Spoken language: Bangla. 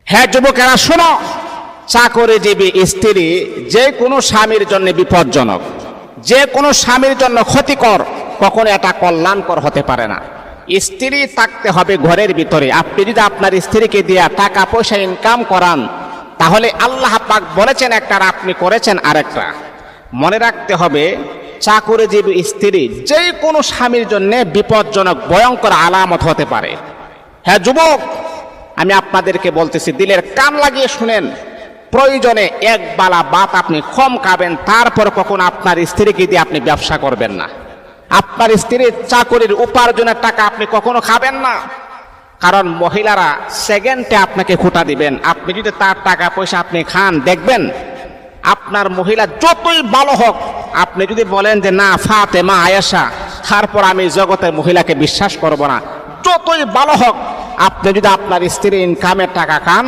হ্যাঁ যুবকেরা শোনো, চাকরিজীবী স্ত্রী যে কোনো স্বামীর জন্য বিপজ্জনক, যে কোনো স্বামীর জন্য ক্ষতিকর, কখনো এটা কল্যাণকর হতে পারে না। স্ত্রী থাকতে হবে ঘরের ভিতরে। আপনি যদি আপনার স্ত্রীকে দিয়ে টাকা পয়সা ইনকাম করান, তাহলে আল্লাহ পাক বলেছেন একটা আর আপনি করেছেন আরেকটা। মনে রাখতে হবে, চাকরিজীবী স্ত্রী যে কোনো স্বামীর জন্য বিপজ্জনক, ভয়ঙ্কর আলামত হতে পারে। হ্যাঁ যুবক, আমি আপনাদেরকে বলতেছি, দিলের কান লাগিয়ে শুনেন। প্রয়োজনে এক বালা ভাত আপনি কম খাবেন, তারপর কখনো আপনার স্ত্রীকে দিয়ে আপনি ব্যবসা করবেন না। আপনার স্ত্রীর চাকরির উপার্জনের টাকা আপনি কখনো খাবেন না, কারণ মহিলারা সেকেন্ডে আপনাকে খোঁটা দিবেন। আপনি যদি তার টাকা পয়সা আপনি খান, দেখবেন আপনার মহিলা যতই ভালো হোক, আপনি যদি বলেন যে না ফাতেমা আয়েশা, তারপর আমি জগতের মহিলাকে বিশ্বাস করব না, যতই ভালো হোক, আপনি যদি আপনার স্ত্রীর ইনকামের টাকা খান,